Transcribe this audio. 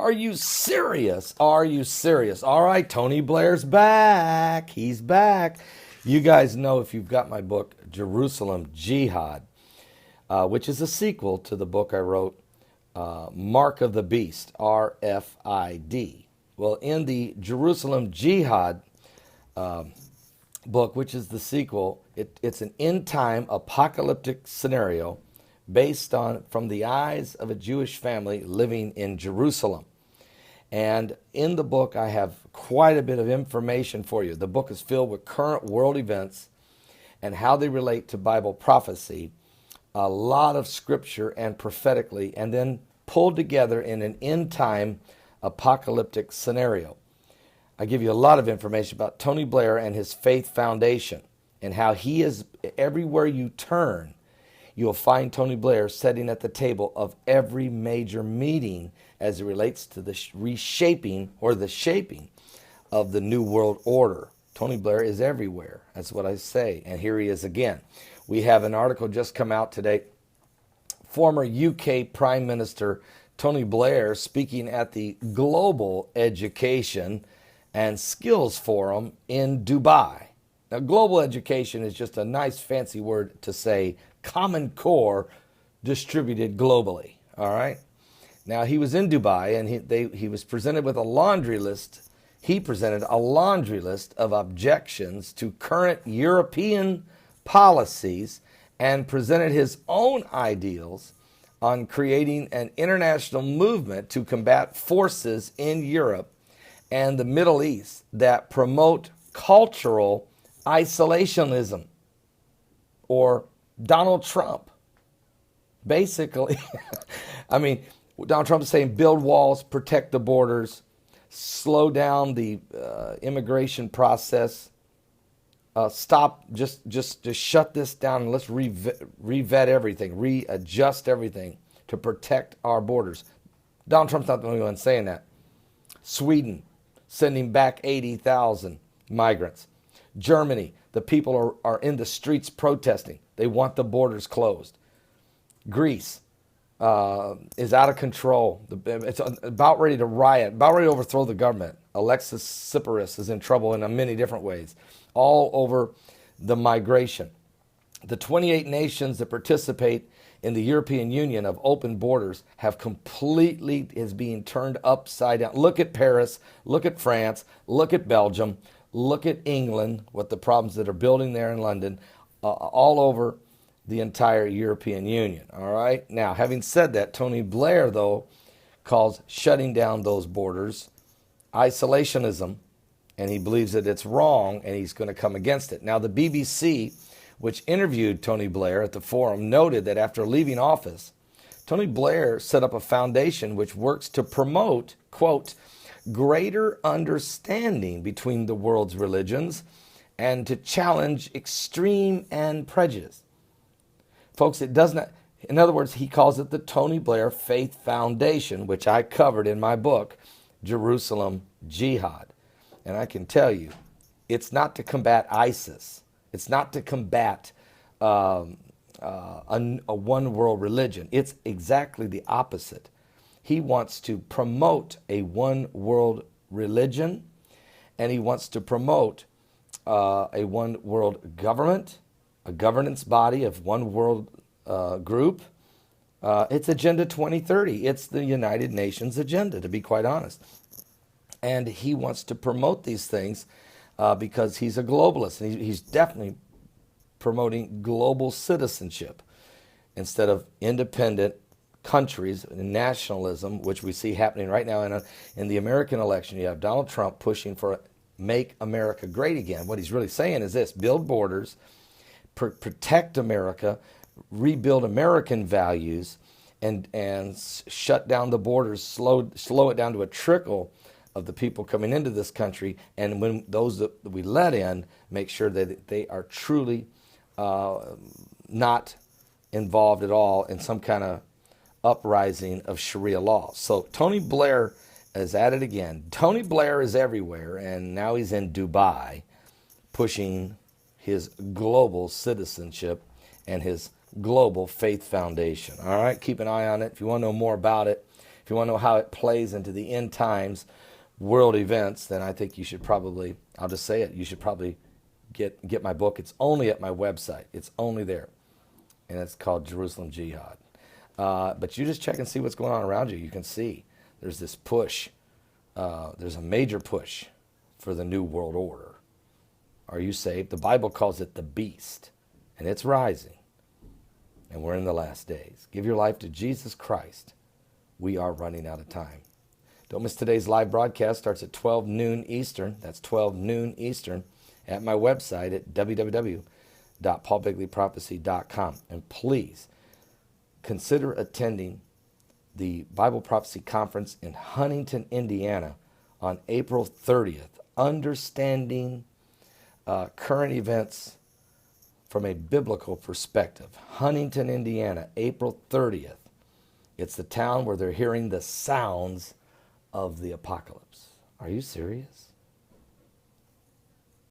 Are you serious? Are you serious? All right, Tony Blair's back. He's back. You guys know, if you've got my book, Jerusalem Jihad, which is a sequel to the book I wrote, Mark of the Beast, RFID. Well, in the Jerusalem Jihad book, which is the sequel, it's an end-time apocalyptic scenario based on from the eyes of a Jewish family living in Jerusalem. And in the book, I have quite a bit of information for you. The book is filled with current world events and how they relate to Bible prophecy, a lot of scripture and prophetically, and then pulled together in an end-time apocalyptic scenario. I give you a lot of information about Tony Blair and his faith foundation and how he is, everywhere you turn, you'll find Tony Blair sitting at the table of every major meeting as it relates to the reshaping or the shaping of the New World Order. Tony Blair is everywhere. That's what I say. And here he is again. We have an article just come out today. Former UK Prime Minister Tony Blair speaking at the Global Education and Skills Forum in Dubai. Now, global education is just a nice fancy word to say Common Core distributed globally. All right. Now, he was in Dubai and he was presented with a laundry list. He presented a laundry list of objections to current European policies and presented his own ideals on creating an international movement to combat forces in Europe and the Middle East that promote cultural isolationism, or Donald Trump. Basically, I mean, Donald Trump is saying build walls, protect the borders, slow down the immigration process, stop, just shut this down, and let's revet everything, readjust everything to protect our borders. Donald Trump's not the only one saying that. Sweden, sending back 80,000 migrants. Germany, the people are in the streets protesting. They want the borders closed. Greece is out of control. It's about ready to riot, about ready to overthrow the government. Alexis Tsipras is in trouble in many different ways, all over the migration. The 28 nations that participate in the European Union of open borders have completely is being turned upside down. Look at Paris, look at France, look at Belgium, look at England, what the problems that are building there in London, all over the entire European Union. All right. Now, having said that, Tony Blair, though, calls shutting down those borders isolationism, and he believes that it's wrong, and he's going to come against it. Now, the BBC, which interviewed Tony Blair at the forum, noted that after leaving office, Tony Blair set up a foundation which works to promote, quote, greater understanding between the world's religions and to challenge extreme and prejudice. Folks, it does not, in other words, he calls it the Tony Blair Faith Foundation, which I covered in my book, Jerusalem Jihad. And I can tell you, it's not to combat ISIS. It's not to combat a one world religion. It's exactly the opposite. He wants to promote a one world religion, and he wants to promote a one world government, a governance body of one world group. It's Agenda 2030. It's the United Nations agenda, to be quite honest. And he wants to promote these things because he's a globalist. And he's definitely promoting global citizenship instead of independent countries and nationalism, which we see happening right now in the American election. You have Donald Trump pushing for Make America Great Again. What he's really saying is this: build borders, protect America, rebuild American values, and shut down the borders, slow it down to a trickle of the people coming into this country, and when those that we let in, make sure that they are truly not involved at all in some kind of uprising of Sharia law. So Tony Blair is at it again. Tony Blair is everywhere, and now he's in Dubai pushing his global citizenship and his global faith foundation. All right, keep an eye on it. If you want to know more about it, if If you want to know how it plays into the end times world events, then I think you should probably, I'll just say it, you should probably get my book. It's only at my website. It's only there. And it's called Jerusalem Jihad. But you just check and see what's going on around you. You can see there's this push. There's a major push for the new world order. Are you saved? The Bible calls it the beast. And it's rising. And we're in the last days. Give your life to Jesus Christ. We are running out of time. Don't miss today's live broadcast. Starts at 12 noon Eastern. That's 12 noon Eastern at my website at www.paulbegleyprophecy.com. And please consider attending the Bible Prophecy Conference in Huntington, Indiana on April 30th. Understanding current events from a biblical perspective. Huntington, Indiana, April 30th. It's the town where they're hearing the sounds of the apocalypse. Are you serious?